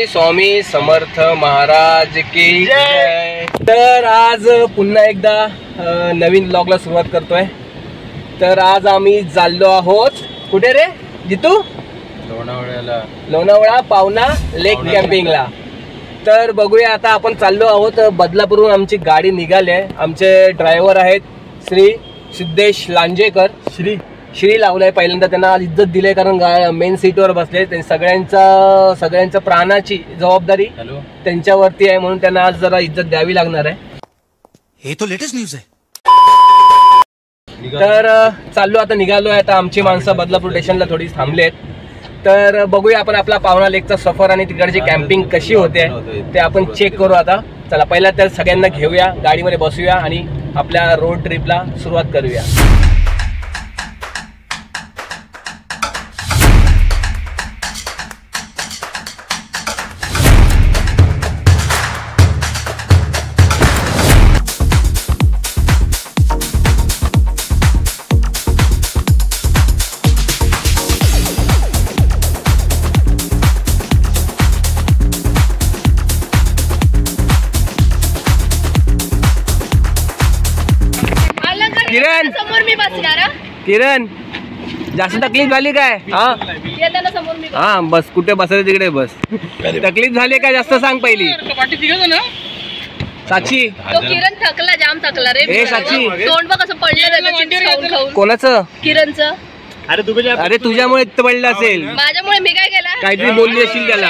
स्वामी समर्थ महाराज की जय। तर आज पुन्हा एकदा नवीन ब्लॉगला सुरुवात करतोय। तर आज आम्ही चाललो आहोत कुठे रे जितू? लोणावळा पावना लेक कॅम्पिंगला। तर बघूया आता आपण चाललो आहोत बदलापूरहून। आमची गाडी निघाली आहे। आमचे ड्रायव्हर आहेत श्री सिद्धेश लांजेकर। श्री लावलाय पहिल्यांदा, त्यांना आज इज्जत दिली कारण मेन सीटवर बसले। सगळ्यांच्या प्राणाची जबाबदारी त्यांच्यावरती आहे, म्हणून त्यांना आज जरा इज्जत द्यावी लागणार आहे। हे तो लेटेस्ट न्यूज आहे। तर चाललो आता, निघालो आहे आता। आमची माणसं बदलापूर स्टेशनला थोडी थांबलेत। तर बघूया आपण आपला पावना लेकचा सफर आणि तिकडची कॅम्पिंग कशी होते ते आपण चेक करू आता। चला पहिला तर सगळ्यांना घेऊया, गाडीमध्ये बसूया आणि आपल्या रोड ट्रिपला सुरुवात करूया। किरण समोर मी बसणार। किरण जास्त तकलीफ झाली काय? हा बस, कुठे बसायचं तिकडे बस। तकलीफ झाली काय जास्त सांग पहिली। साक्षी तो किरण थकला, जाम थकला रे। ए साक्षी तोंड बघ कसं पडलं त्याचं चिप्स खाऊन खाऊन। कोणाचं? किरणचं। अरे तुझ्यामुळे इतकं पडलं असेल। माझ्यामुळे मी काय केलं? काहीतरी बोलली असेल त्याला।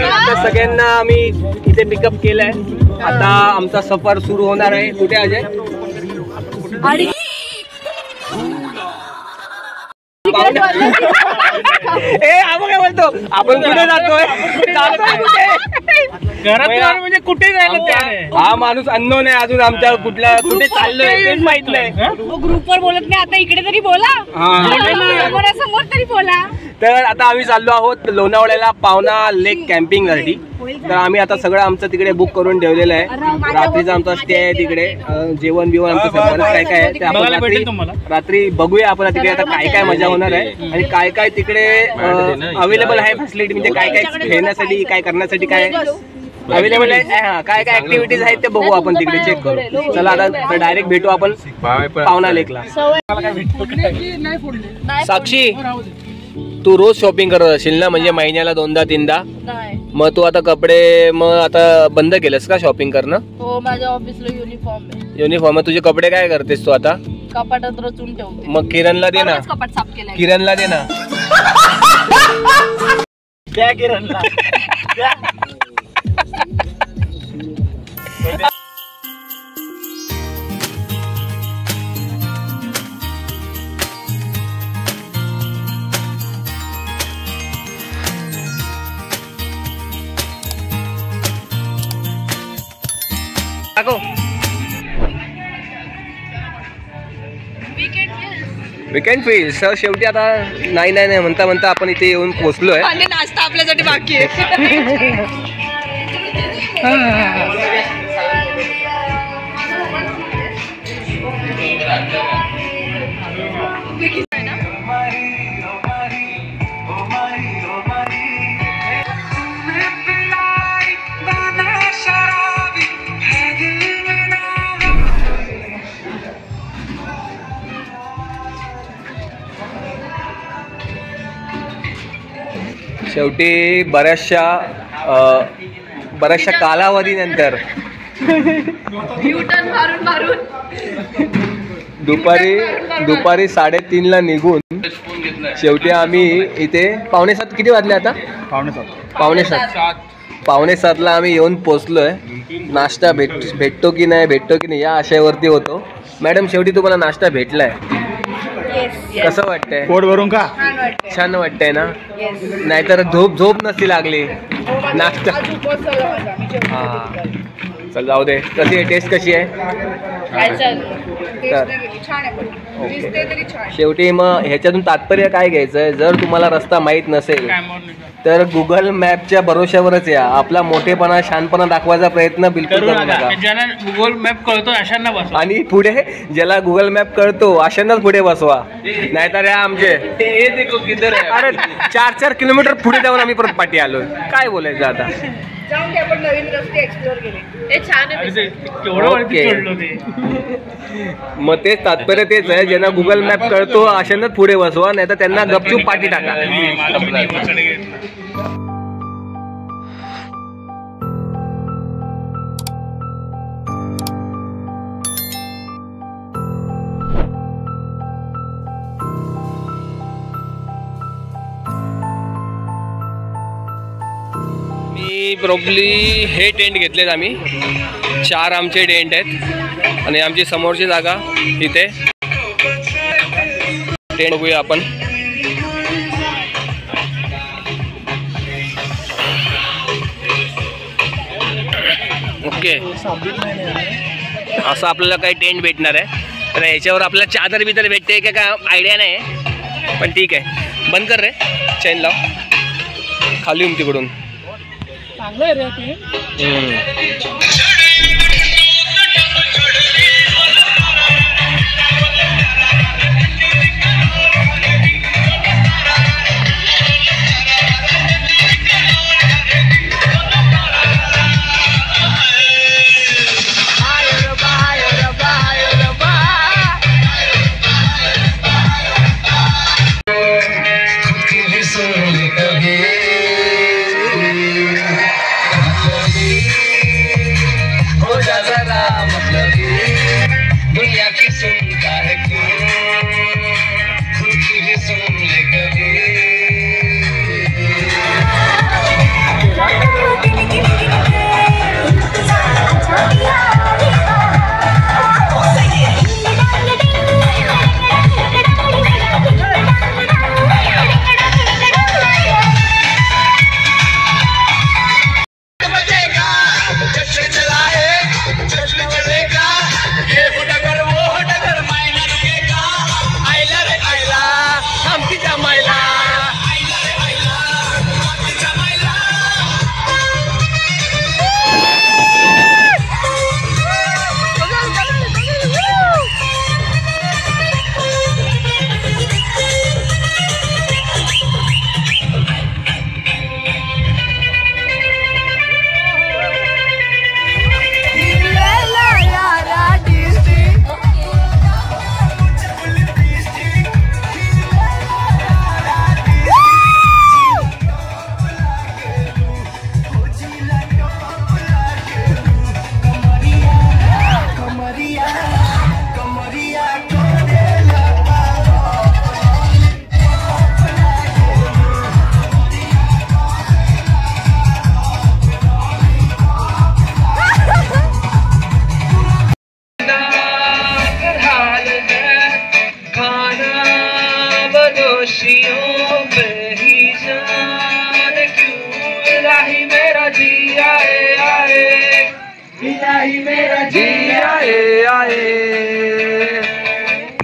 आता सगळ्यांना आम्ही इथे पिकअप केलंय। आता आमचा सफर सुरू होणार आहे। कुठे अजय? आपण काय बोलतो, आपण कुठे जातोय? म्हणजे कुठे जायला? हा माणूस अननोन आहे अजून, आमच्या कुठे चाललोय तेच माहित नाही। ग्रुपवर बोलत नाही, आता इकडे तरी बोला, समोर तरी बोला। तर आता आम्ही चाललो आहोत लोणावळ्याला पावना लेक कॅम्पिंग साठी। तर आम्ही आता सगळं आमचं तिकडे बुक करून ठेवलेलं आहे। रात्रीचा आमचा स्टे आहे तिकडे, जेवण बिवण आमचं सगळं काय काय आहे ते आपण रात्री बघूया। आपण तिकडे आता काय काय मजा होणार आहे आणि काय काय तिकडे अवेलेबल आहे फॅसिलिटी, म्हणजे काय काय खेळण्यासाठी काय करण्यासाठी काय अवेलेबल आहे, काय काय ऍक्टिव्हिटीज आहेत ते बघू आपण तिकडे, चेक करू। चला आता डायरेक्ट भेटू आपण पावना लेकला। साक्षी तू रोज शॉपिंग करत असेल ना, म्हणजे महिन्याला 2दा-3दा? मग तू आता कपडे मग आता बंद केलंस का शॉपिंग करणं? हो, माझ्या ऑफिसला युनिफॉर्म आहे। युनिफॉर्म? तुझे कपडे काय करतेस तू आता? कपाटात रचून ठेवते। मग किरणला दे ना। कपाट साफ केलंय। किरणला दे ना। त्या किरणला वीकेंड फील सर। शेवटी आता नाही म्हणता म्हणता आपण इथे येऊन पोहोचलोय आणि नाश्ता आपल्यासाठी बाकी आहे। शेवटी बऱ्याचशा कालावधीनंतर दुपारी 3:30ला निघून शेवटी आम्ही इथे 6:45 किती वाजले आता? 6:45ला आम्ही येऊन पोचलोय। नाश्ता भेटतो की नाही या आशेवरती होतो। मॅडम शेवटी तुम्हाला नाश्ता भेटलाय, कसं वाटतंय? पोट भरून का? छान वाटतंय ना? नाहीतर झोप नसती लागली नाश्ता। हा चल जाऊ दे. कशी आहे टेस्ट कशी आहे? तर शेवटी मग ह्याच्यातून तात्पर्य काय घ्यायचं, जर तुम्हाला रस्ता माहीत नसेल तर गुगल मॅपच्या भरोश्यावरच या. आपला मोठेपणा शहाणपणा दाखवायचा प्रयत्न बिलकुल करू नका. ज्यांना गुगल मॅप कळतो अशांना बसवा, आणि पुढे ज्याला गुगल मॅप कळतो अशांनाच पुढे बसवा. नाहीतर या आमचे अरे 4-4 किलोमीटर पुढे जाऊन आम्ही परत पाठी आलो. काय बोलायचं आता. जाऊन ते आपण नवीन रस्ते एक्सप्लोर केले. ते छान आहे. केवढं वरती चढलो ते. मग तेच तात्पर्य तेच आहे, ज्यांना गुगल मॅप कळतो अशांनाच पुढे बसवा, नाही तर त्यांना गपचूप पाठी टाका. प्रॉब्ली हे टेंट घेतलेत आम्ही. 4 आमचे टेंट आहेत आणि आमची समोरची जागा इथे टेंट बघूया आपण. ओके, असं आपल्याला काही टेंट भेटणार आहे. तर याच्यावर आपल्याला चादर बिदर भेटते का काय आयडिया नाही, पण ठीक आहे. बंद कर रे, चैन लाव खाली तिकडून. चांगलं रे ते.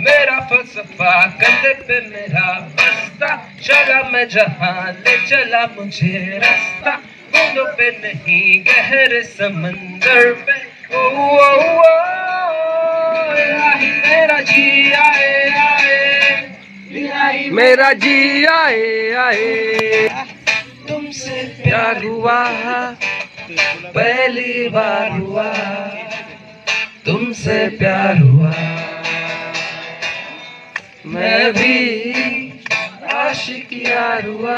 मेरा फलसफा कंधे पे मेरा बस्ता, चला मैं जहाँ ले चला मुझे रास्ता, बूंदों पे नहीं गहरे समंदर पे. ओ इलाही मेरा जी आए आए, मेरा जी आए आए. तुमसे प्यार हुआ पहली बार हुआ, तुमसे प्यार हुआ. मैं भी आशिक यार हुआ,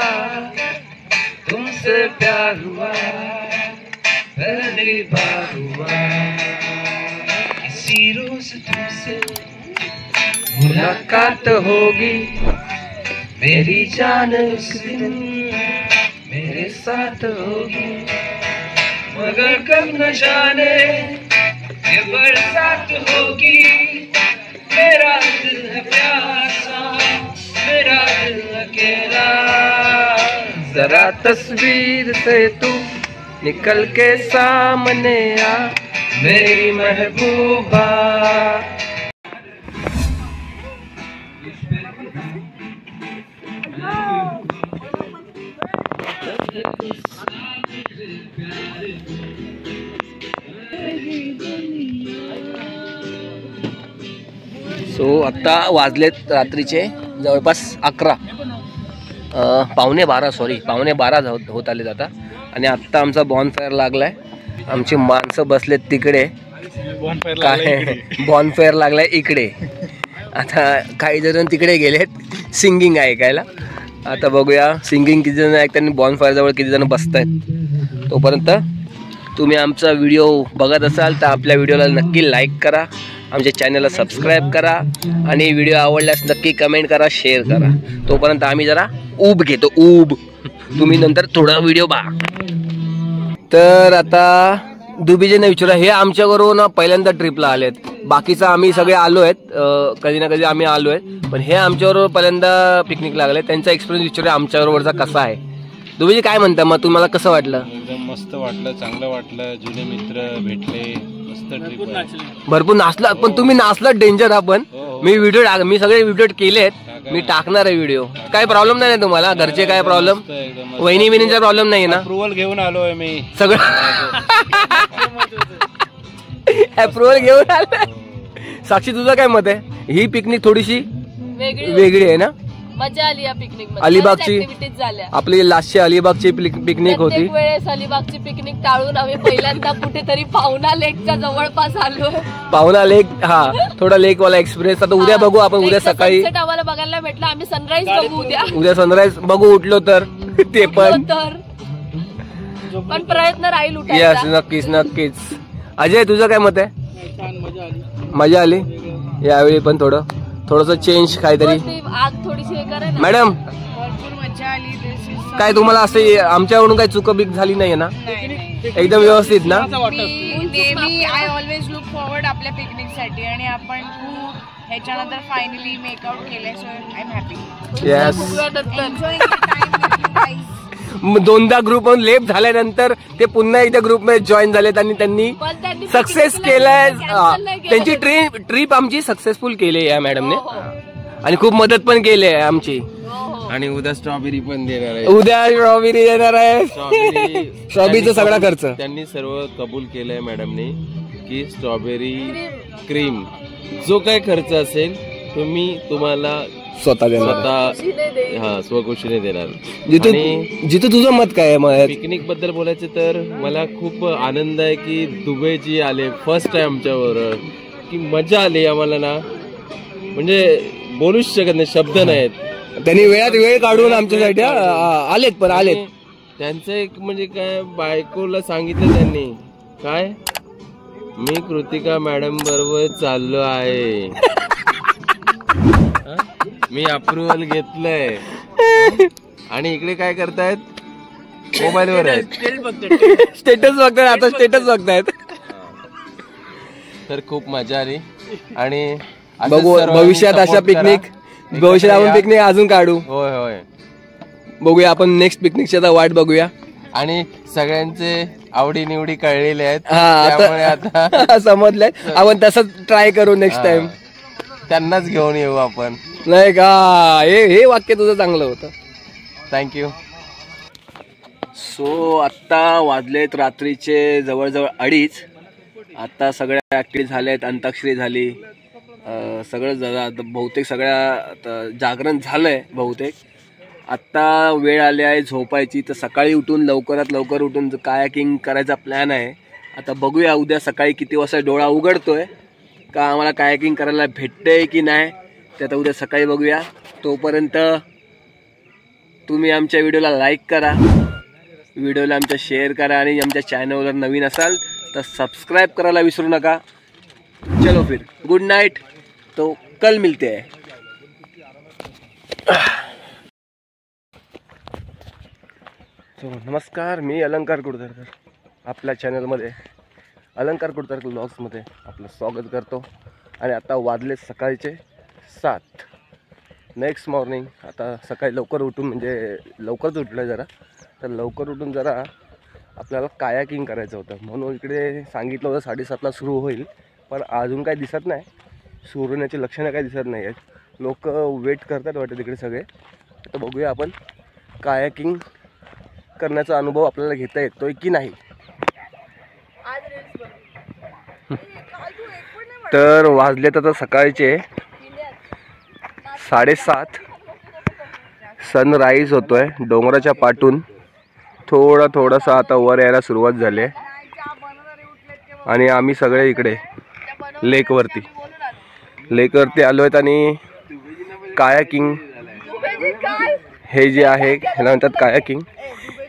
तुमसे प्यार हुआ पहली बार हुआ. किसी रोज तुमसे मुलाकात होगी, मेरी जान उस दिन मेरे साथ होगी. मगर कब न जाने ये बरसात होगी, मेरा दिल है प्यासा, मेरा दिल अकेला. जरा तस्वीर से तू निकल के सामने आ, मेरी महबूबा। सो आत्ता वाजलेत रात्रीचे जवळपास 11, पावणे 12 होत आलेत आता. आणि आत्ता आमचा बॉनफायर लागलाय. आमची माणसं बसलेत तिकडे, काय बॉनफायर लागलाय इकडे. आता काही जण तिकडे गेलेत सिंगिंग ऐकायला. आता बघूया सिंगिंग किती जण ऐकतात आणि बॉनफायर जवळ किती जण बसत आहेत. तोपर्यंत तुम्ही आमचा व्हिडिओ बघत असाल तर आपल्या व्हिडिओला नक्की लाईक करा, आमच्या चॅनलला सबस्क्राईब करा आणि व्हिडिओ आवडल्यास नक्की कमेंट करा, शेअर करा. तोपर्यंत आम्ही जरा ऊब घेतो, ऊब. तुम्ही नंतर थोडा व्हिडिओ बघा. तर आता दुबीजीने विचारा, हे आमच्याबरोबर पहिल्यांदा ट्रिपला आलेत. बाकीचं आम्ही सगळे आलो आहेत, कधी ना कधी आम्ही आलो आहेत, पण हे आमच्याबरोबर पहिल्यांदा पिकनिक लागले. त्यांचा एक्सपिरियन्स विचारूया आमच्याबरोबरचा कसा आहे. दुबीजी काय म्हणता मग, तुम्हाला कसं वाटलं? एकदम मस्त वाटलं, चांगलं वाटलं. जुने मित्र भेटले, मस्त ट्रिप. भरपूर नाचला, पण तुम्ही नाचलात डेंजर. आपण मी सगळे व्हिडिओ केलेत, मी टाकणार आहे व्हिडिओ. काय प्रॉब्लेम नाही ना तुम्हाला? घरचे काय प्रॉब्लेम? वहिनी विनीचा प्रॉब्लेम नाही ना? अप्रुव्हल घेऊन आलोय मी सगळं. अप्रुव्हल घेऊन आलोय. साक्षी तुझं काय मत आहे? ही पिकनिक थोडीशी वेगळी आहे ना? मजा आली या पिकनिक. अलिबागची झाल्या आपली लास्टची अलिबागची पिकनिक होती. वेळेस अलिबागची पिकनिक टाळून आम्ही पहिल्यांदा कुठेतरी पावना लेकच्या जवळपास आलो. पावना लेक, हा थोडा लेक वाला एक्सपिरियन्स. आता उद्या बघू आपण, उद्या सकाळी आम्हाला बघायला भेटलं. आम्ही सनराईज बघू उद्या सनराईज बघू, उठलो तर ते पण प्रयत्न राहील यस, नक्कीच. अजय तुझं काय मत आहे? मजा आली यावेळी, पण थोडस चेंज काहीतरी. आग थोडीशी मॅडम भरपूर मजा आली. काय तुम्हाला असं आमच्याकडून काही चुकबिक झाली नाही ना? एकदम व्यवस्थित ना? नेहमी आय ऑलवेज लुक फॉरवर्ड आपल्या पिकनिक साठी, आणि आपण खूप ह्याच्यानंतर फायनली मेकआउट केलंय. So I am happy. Yes. दोनदा ग्रुप लेप झाल्यानंतर ते पुन्हा एकदा ग्रुप मध्ये जॉईन झालेत आणि त्यांनी सक्सेस केलाय. त्यांची ट्रिप आमची सक्सेसफुल केली या मॅडमने, आणि खूप मदत पण केली आहे आमची. आणि उद्या स्ट्रॉबेरी पण देणार आहे. उद्या स्ट्रॉबेरी देणार आहे. स्ट्रॉबेरीचा सगळा खर्च त्यांनी सर्व कबूल केलंय मॅडमने, की स्ट्रॉबेरी क्रीम जो काय खर्च असेल तुम्हाला स्वतः स्वखुशीने देणार. जितू तुझं मत काय आहे? पिकनिक बद्दल बोलायचं तर मला खूप आनंद आहे की दुबईजी आले फर्स्ट टाइम आमच्याबरोबर. की मजा आली आम्हाला ना, म्हणजे बोलूच शकत नाही, शब्द नाहीत. त्यांनी वेळात वेळ काढून आमच्यासाठी आलेत. पण आलेत त्यांचं एक म्हणजे काय, बायकोला सांगितलं त्यांनी, काय मी कृतिका मॅडम बरोबर चाललो आहे, मी अप्रुव्हल घेतलंय. आणि इकडे काय करतायत? मोबाईल वर आहेत, स्टेटस बघतायत. आता स्टेटस बघतायत. तर खूप मजा आली. आणि भविष्यात अशा पिकनिक, भविष्यात आपण पिकनिक अजून काढू. होय बघूया आपण नेक्स्ट पिकनिकची आता वाट बघूया. आणि सगळ्यांचे आवडी निवडी कळलेले आहेत, त्यामुळे आता समजलंय. आपण तसंच ट्राय करू नेक्स्ट टाइम. त्यांनाच घेऊन येऊ आपण, नाही का? हे वाक्य तुझं चांगलं होतं. थँक्यू. सो आत्ता वाजलेत रात्रीचे जवळजवळ 2:30. आत्ता सगळ्या ॲक्टिव्हिटी झाल्यात, अंताक्षरी झाली, सगळं बहुतेक सगळ्या जागरण झालंय बहुतेक. आत्ता वेळ आली आहे झोपायची. तर सकाळी उठून लवकरात लवकर उठून कायाकिंग करायचा प्लॅन आहे. आता बघूया उद्या सकाळी किती वाजता डोळा उघडतोय, का आम्हाला कायाकिंग करायला भेटतंय की नाही ते आता उद्या सकाळी बघूया. तोपर्यंत तुम्ही आमच्या व्हिडिओला लाईक करा, व्हिडिओला आमच्या शेअर करा, आणि आमच्या चॅनलवर नवीन असाल तर सबस्क्राईब करायला विसरू नका. चलो फिर, गुड नाईट. तो कल मिलते हैं. नमस्कार, मी अलंकार कुडतरकर आपल्या चॅनलमध्ये, अलंकार कुडतरकर व्लॉग्समध्ये आपलं स्वागत करतो. आणि आता वाजले सकाळचे 7. Next morning. आता सकाळी लवकर उठून, म्हणजे लवकरच उठलं जरा, तर लवकर उठून जरा आपल्याला कायाकिंग करायचं होतं, म्हणून इकडे सांगितलं होतं 7:30ला सुरू होईल, पण अजून काही दिसत नाही, सुरू होण्याची लक्षणं काही दिसत नाही आहेत. लोक वेट करतात वाटतं तिकडे सगळे. तर बघूया आपण कायाकिंग करण्याचा अनुभव आपल्याला घेता येतोय की नाही. तर वाजलेत आता सकाळचे 7:30. सनराईज होतोय डोंगराच्या पाटून, थोडासा आता वर यायला सुरुवात झाली आहे. आणि आम्ही सगळे इकडे लेकवरती आलो आहेत आणि कायाकिंग हे जे आहे ह्याला म्हणतात कायाकिंग.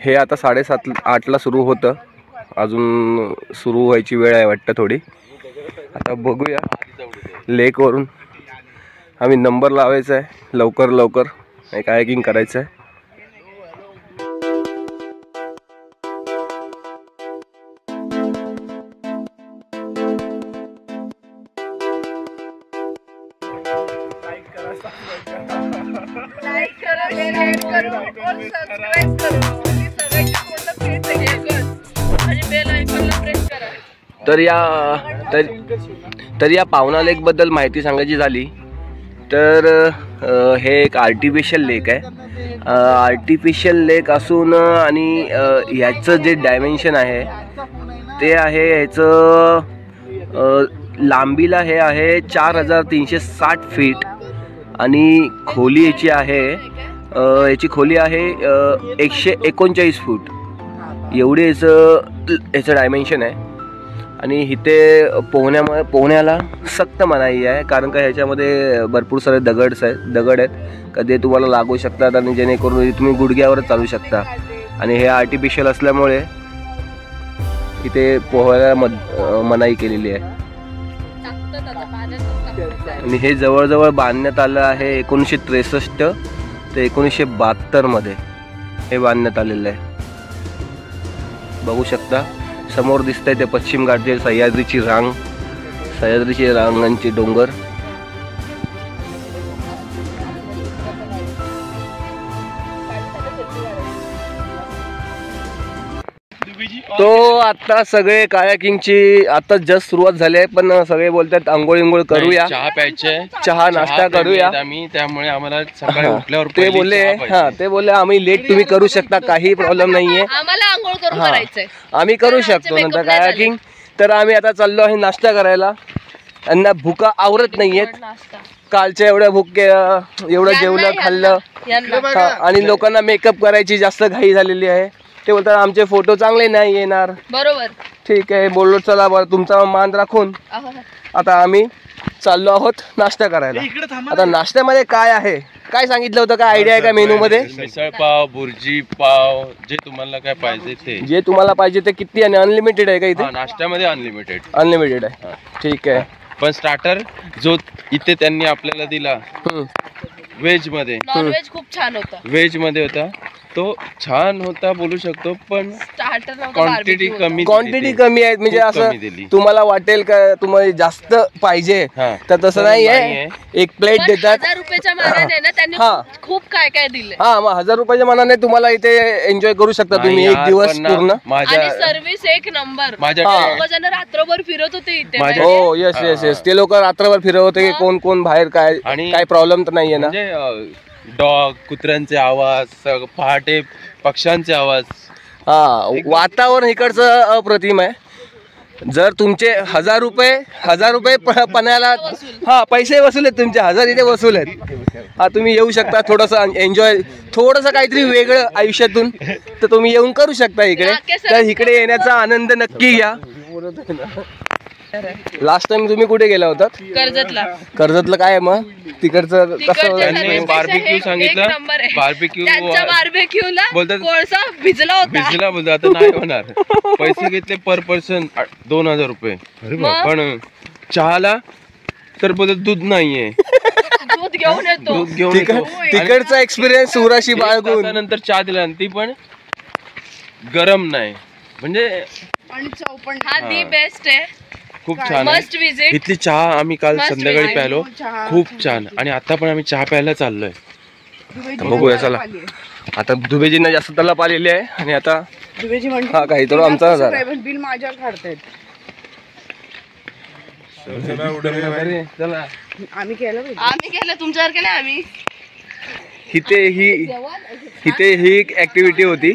हे आता 7:30-8ला सुरू होतं, अजून सुरू व्हायची वेळ आहे वाटतं थोडी. आता बघूया लेकवरून आम्ही नंबर लावायचा आहे लवकर कायाकिंग करायचं आहे. तर या पावना लेक बद्दल माहिती सांगायची झाली तर हे एक आर्टिफिशियल लेक आहे. आर्टिफिशियल लेक असून आणि ह्याचं जे डायमेन्शन आहे ते आहे ह्याचं लांबीला हे आहे 4360 फीट आणि खोली याची आहे याची खोली आहे 139 फूट एवढी याचं डायमेन्शन आहे. आणि इथे पोहण्याला सक्त मनाई आहे, कारण का ह्याच्यामध्ये भरपूर सारे दगड आहेत, कधी तुम्हाला लागू शकतात आणि जेणेकरून तुम्ही गुडघ्यावरच चालू शकता. आणि हे आर्टिफिशियल असल्यामुळे इथे पोहायला मनाई केलेली आहे. आणि हे जवळजवळ बांधण्यात आलं आहे 1963 ते 1972 मध्ये हे बांधण्यात आलेलं आहे. बघू शकता समोर दिसतंय ते पश्चिम घाटचे सह्याद्रीची रांगांची डोंगर. तो आता सगळे कायाकिंगची आता जस्ट सुरुवात झाली आहे, पण सगळे बोलतात आंघोळ करूया, चहा प्यायचे, चहा नाश्ता करूया आम्ही, त्यामुळे आम्हाला सकाळी उठल्यावर ते बोलले आम्ही लेट तुम्ही करू शकता, काही प्रॉब्लेम नाहीये, आम्हाला आंघोळ करून करायचंय, आम्ही करू शकतो नंतर कायाकिंग. तर आम्ही आता चाललो आहे नाश्ता करायला. यांना भुका आवरत नाहीयेत, कालच्या एवढं जेवलं खाल्लं आणि लोकांना मेकअप करायची जास्त घाई झालेली आहे. ते बोलतात आमचे फोटो चांगले नाही येणार. बरोबर, ठीक आहे, बोललो चला बरं तुमचा मान राखून आता आम्ही चाललो आहोत नाश्ता करायला. आता नाश्त्यामध्ये काय आहे, काय सांगितलं होतं, काय आयडिया आहे का मेनू मध्ये? मिसळ पाव, बुर्जी पाव, जे तुम्हाला काय पाहिजे ते, जे तुम्हाला पाहिजे ते किती आणि अनलिमिटेड आहे का इथे? नाश्त्यामध्ये अनलिमिटेड आहे. ठीक आहे, पण स्टार्टर जो इथे त्यांनी आपल्याला दिला व्हेज मध्ये, नॉनव्हेज खूप छान होता, व्हेज मध्ये होता तो छान होता बोलू शकतो, पण क्वांटिटी कमी आहे. म्हणजे असं तुम्हाला वाटेल का तुम्हाला जास्त पाहिजे तर तसं नाही आहे. एक प्लेट देतात 1000 रुपयाच्या मानाने ना, त्यांनी खूप काय काय दिले. हा, मग 1000 रुपयाच्या मानाने तुम्हाला इथे एन्जॉय करू शकता तुम्ही एक दिवस पूर्ण. आणि सर्व्हिस एक नंबर. जण रात्रभर फिरत होते इथे. हो, येस ते लोक रात्रभर फिरत होते, कोण बाहेर काय प्रॉब्लेम तर नाहीये ना. डॉग, कुत्र्यांचे आवाज, पहाटे पक्ष्यांचे आवाज. वातावरण इकडचं अप्रतिम आहे. जर तुमचे 1000 रुपये पण्याला पैसे वसूल आहेत तुमचे, 1000 इथे वसूल आहेत. तुम्ही येऊ शकता, थोडंसं एन्जॉय, थोडंसं काहीतरी वेगळं आयुष्यातून तर तुम्ही येऊन करू शकता इकडे. तर इकडे येण्याचा आनंद नक्की घ्या. लास्ट टाइम तुम्ही कुठे गेला होता? कर्जतला काय आहे मग तिकडचं कसं? त्यांनी बार्बिक्यू सांगितलं, बार्बिक्यूला कोळसा भिजला बोलतो, आता नाही होणार. पैसे घेतले पर पर्सन 2000 रुपये, पण चहाला तर बोलत दूध नाहीये, दूध घेऊन येतो. तिकडचा एक्सपिरियन्स सुराशी बाळगून नंतर चहा दिला, ती पण गरम नाही. म्हणजे हा दी बेस्ट आहे, खूप छान आहे इथली चहा. आम्ही काल संध्याकाळी प्यायलो, खूप छान. आणि आता पण आम्ही चहा प्यायला चाललोय. बघूया चला. आता दुबेजींना जास्त तलप आलेली आहे आणि आता दुबेजी म्हणते हा काही तर आमचा झाला. प्रायव्हेट बिल माझ्या काढतायत. चला आम्ही केलं तुमच्यासारखं नाही आम्ही. इथे ही एक ऍक्टिव्हिटी होती.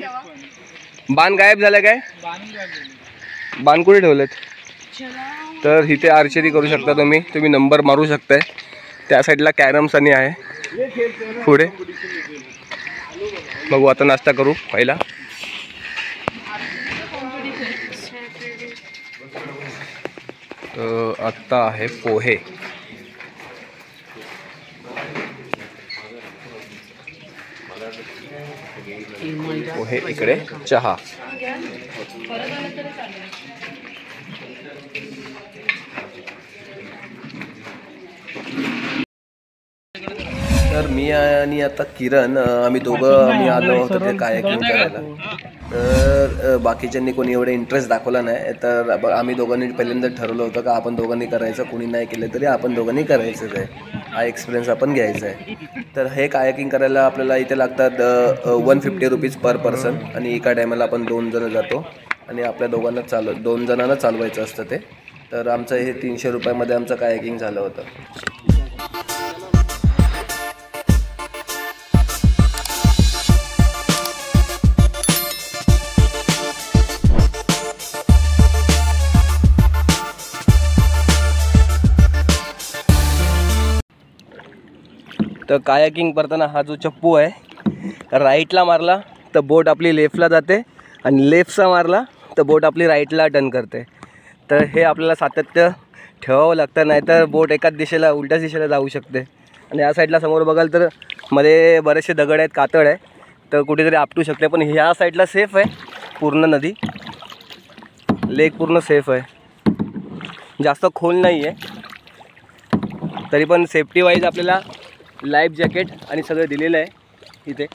बाण गायब झालं काय? बाण कुठे ठेवलेत? तर इथे आर्चरी करू शकता तुम्ही नंबर मारू शकताय. त्या साईडला कॅरम्स आणि आहे पुढे. बघू आता नाश्ता करू पहिला. आत्ता आहे पोहे. पोहे इकडे चहा. तर मी आणि आता किरण आम्ही आलो होतो ते कायाकिंग करायला. तर बाकीच्यांनी कोणी एवढे इंटरेस्ट दाखवला नाही. तर आम्ही दोघांनी पहिल्यांदा ठरवलं होतं का आपण दोघांनी करायचं. कोणी नाही केलं तरी आपण दोघांनी करायचंच आहे. हा एक्सपिरियन्स आपण घ्यायचा आहे. तर हे कायाकिंग करायला आपल्याला इथे लागतात 150 रुपीज पर पर्सन. आणि एका टायमाला आपण 2 जण जातो आणि आपल्या 2 जणांना चालवायचं असतं ते. तर आमचं हे 300 रुपयामध्ये आमचं कायाकिंग झालं होतं. तर कायाकिंग करताना हा जो चप्पू आहे राईटला मारला तर बोट आपली लेफ्टला जाते आणि लेफ्टचा मारला तर बोट आपली राईटला टर्न करते. तर हे आपल्याला सातत्य ठेवावं लागतं, नाहीतर बोट एकाच दिशेला उलट्या दिशेला जाऊ शकते. आणि या साईडला समोर बघाल तर मध्ये बरेचसे दगड आहेत, कातळ आहे, तर कुठेतरी आपटू शकते. पण ह्या साईडला सेफ आहे पूर्ण. नदी लेक पूर्ण सेफ आहे, जास्त खोल नाही आहे. तरी पण सेफ्टी वाईज आपल्याला लाईफ जॅकेट आणि सगळं दिलेलं आहे इथे.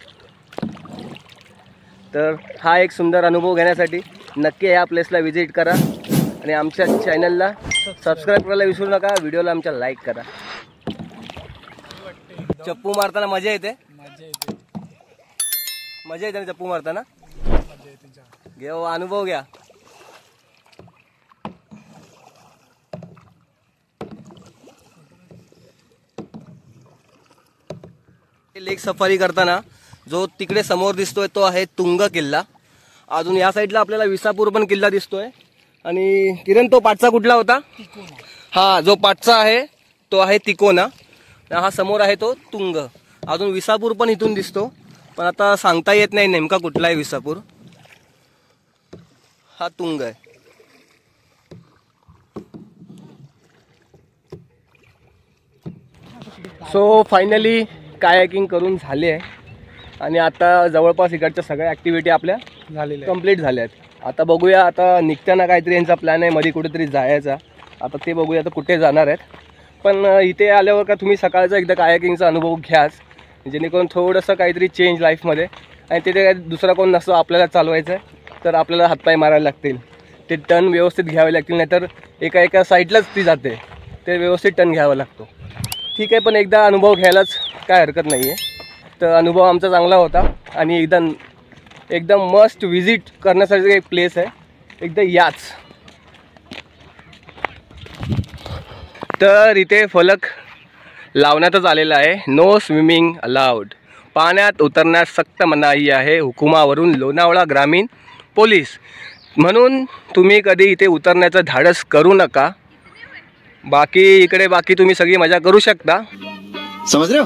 तर हा एक सुंदर अनुभव घेण्यासाठी नक्की या प्लेसला व्हिजिट करा आणि आमच्या चॅनलला सबस्क्राईब करायला विसरू नका. व्हिडिओला आमच्या लाईक करा. चप्पू मारताना मजा येते ना चप्पू मारताना. घ्या अनुभव घ्या. लेक सफारी करताना जो तिकडे समोर दिसतोय तो आहे तुंग किल्ला. अजून या साईडला आपल्याला विसापूर पण किल्ला दिसतोय. आणि किरण तो पाठचा कुठला होता? हा जो पाठचा आहे तो आहे तिकोना. हा समोर आहे तो तुंग. अजून विसापूर पण इथून दिसतो, पण आता सांगता येत नाही नेमका कुठला आहे विसापूर. हा तुंग आहे. सो फायनली कायाकिंग करून झाले आहे आणि आता जवळपास इकडच्या सगळ्या ॲक्टिव्हिटी आपल्या कंप्लीट झाल्या आहेत. आता बघूया, आता निघताना काहीतरी यांचा प्लॅन आहे मध्ये कुठेतरी जायचा. आता ते बघूया आता कुठे जाणार आहेत. पण इथे आल्यावर का तुम्ही सकाळचा एकदा कायाकिंगचा अनुभव घ्याच, जेणेकरून थोडंसं काहीतरी चेंज लाईफमध्ये. आणि तिथे काय दुसरा कोण नसतो, आपल्याला चालवायचं आहे तर आपल्याला हातपाय मारायला लागतील. ते टर्न व्यवस्थित घ्यावे लागतील, नाहीतर एका साईडलाच ती जाते. ते व्यवस्थित टर्न घ्यावा लागतो. ठीक आहे, पण एकदा अनुभव घ्यायलाच काय हरकत नाही आहे. तर अनुभव आमचा चांगला होता आणि एकदम मस्ट विजिट करण्यासाठी एक प्लेस आहे. एकदा याच. तर इथे फलक लावण्यातच आलेला आहे, नो स्विमिंग अलाउड. पाण्यात उतरण्यास सक्त मनाई आहे हुकुमावरून लोणावळा ग्रामीण पोलीस. म्हणून तुम्ही कधी इथे उतरण्याचं धाडस करू नका. बाकी तुम्ही सगळी मजा करू शकता. समझ रहे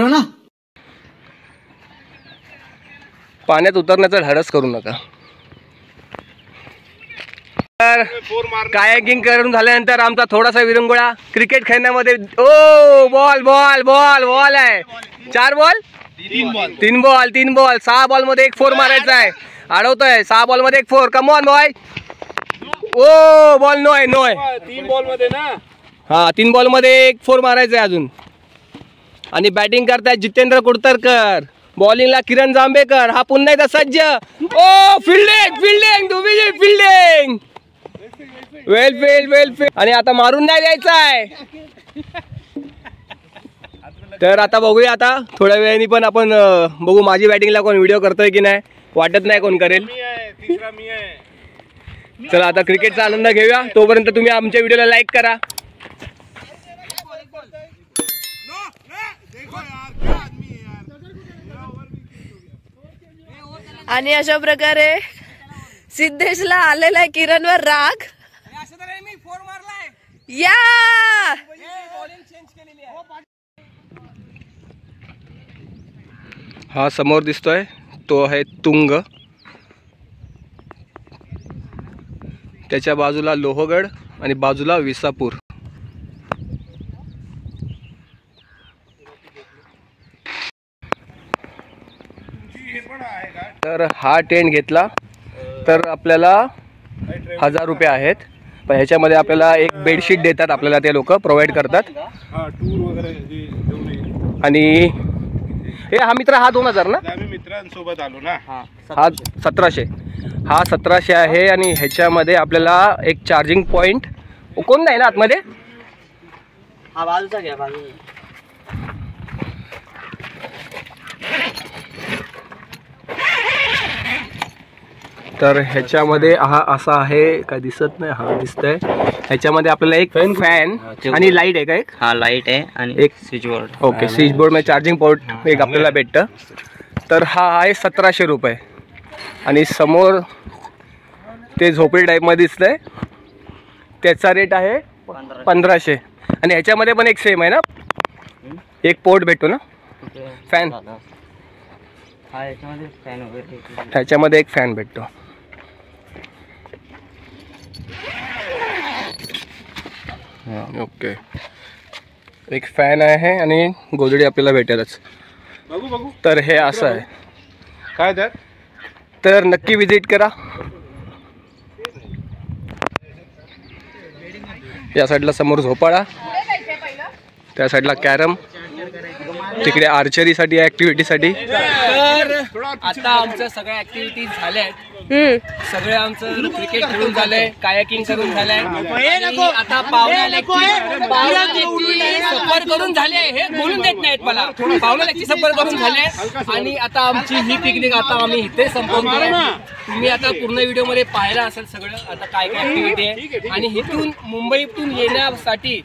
हो ना. पाण्यात उतरण्याचं धाडस करू नका. तर कायाकिंग करून झाल्यानंतर आमचा थोडासा विरंगुळा क्रिकेट खेळण्यामध्ये. ओ बॉल आहे. 4 बॉल 3 बॉल 6 बॉलमध्ये 1 4 मारायचा आहे. अडवतोय 6 बॉलमध्ये 1 4. Come on boy. ओ बॉल नो आहे 3 बॉलमध्ये ना. हा 3 बॉलमध्ये 1 4 मारायचा आहे अजून. आणि बॅटिंग करताय जितेंद्र कुडतरकर, बॉलिंगला किरण जांभेकर. हा पुन्हा एकदा सज्ज. ओ फिल्डिंग दुबेजी फिल्डिंग. वेल फील्ड. आणि आता मारून नाही द्यायचा आहे. तर आता बघूया, आता थोड्या वेळाने पण आपण बघू माझी बॅटिंगला कोण व्हिडिओ करतोय की नाही, वाटत नाही कोण करेल. चला आता क्रिकेटचा आनंद घेऊया. तोपर्यंत तुम्ही आमच्या व्हिडिओला लाईक करा. आणि अशा प्रकारे सिद्धेशला आलेला आहे किरणवर राग. या हा समोर दिसतोय तो आहे तुंग, त्याच्या बाजूला लोहगड आणि बाजूला विसापूर. तर हा टेंट घेतला तर आपल्याला 1000 रुपये आहेत. पण ह्याच्यामध्ये आपल्याला एक बेडशीट देतात, आपल्याला ते लोक प्रोव्हाइड करतात. आणि हे हा मित्र हा 2000 ना, आम्ही मित्रांसोबत आलो ना. हा 1700, हा 1700 आहे. आणि ह्याच्यामध्ये आपल्याला एक चार्जिंग पॉइंट कोण नाही ना आतमध्ये, हा बाजूचा घ्या, बाजू. तर ह्याच्यामध्ये हा असा आहे, काय दिसत नाही, हा दिसतंय. ह्याच्यामध्ये आपल्याला एक फॅन आणि लाईट आहे का, एक हा लाईट आहे आणि एक switch board. Okay, switch board मध्ये चार्जिंग पोर्ट एक आपल्याला भेटतं. तर हा आहे 1700 रुपये. आणि समोर ते झोपडी टाईपमध्ये दिसतंय त्याचा रेट आहे 1500. आणि ह्याच्यामध्ये पण एक सेम आहे ना, एक पोर्ट भेटतो ना फॅन, हा याच्यामध्ये फॅन वगैरे. ह्याच्यामध्ये एक फॅन भेटतो. ओके, एक फॅन आहे आणि गोधडी आपल्याला भेटेलच. बघू बघू. तर हे असं आहे. काय त्यात? तर नक्की विजिट करा. या साईडला समोर झोपाळा, त्या साईडला कॅरम, तिकडे आर्चरीसाठी ऍक्टिव्हिटीसाठी. तर आता आमच्या सगळ्या ऍक्टिव्हिटीज झाल्या आहेत. सगळे आमचं क्रिकेट खेळून झालंय, कायाकिंग करून झालंय. आता पावना लेकची सफर करून झाले, हे बोलून देत नाहीत मला. पावना लेकची सफर करून झाले आणि आता आमची ही पिकनिक आता आम्ही इथे संपवतोय. तुम्ही आता पूर्ण व्हिडिओ मध्ये पाहायला असेल सगळं आता काय काय ऍक्टिव्हिटी आहे. आणि इथून मुंबईतून येण्यासाठी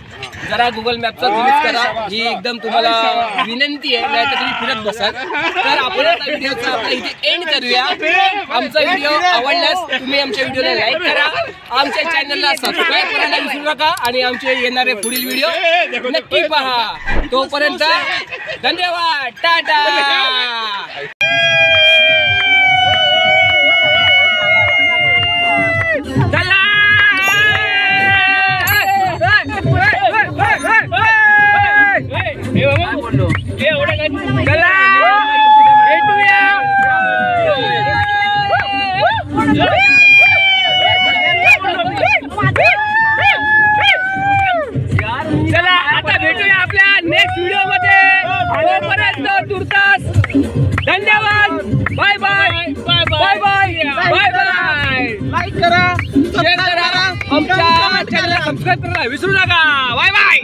जरा गुगल मॅपचा यूज करा, ही एकदम तुम्हाला विनंती आहे, नाही तर तुम्ही फिरत बसाल. तर आपण आता व्हिडिओचा आपल्या इथे एंड करूया. आमचा व्हिडिओ आवडल्यास तुम्ही आमच्या व्हिडिओला लाईक करा, आमच्या चॅनलला सबस्क्राईब करायला विसरू नका आणि आमचे येणारे पुढील व्हिडिओ नक्की पहा. तोपर्यंत धन्यवाद, टाटा. चला आता भेटूया आपल्या नेक्स्ट व्हिडिओ मध्ये. तोपर्यंत तुर्तास धन्यवाद. Bye bye bye bye bye bye. Like करा, शेअर करा, आमच्या चॅनलला सबस्क्राईब करायला विसरू नका. Bye bye.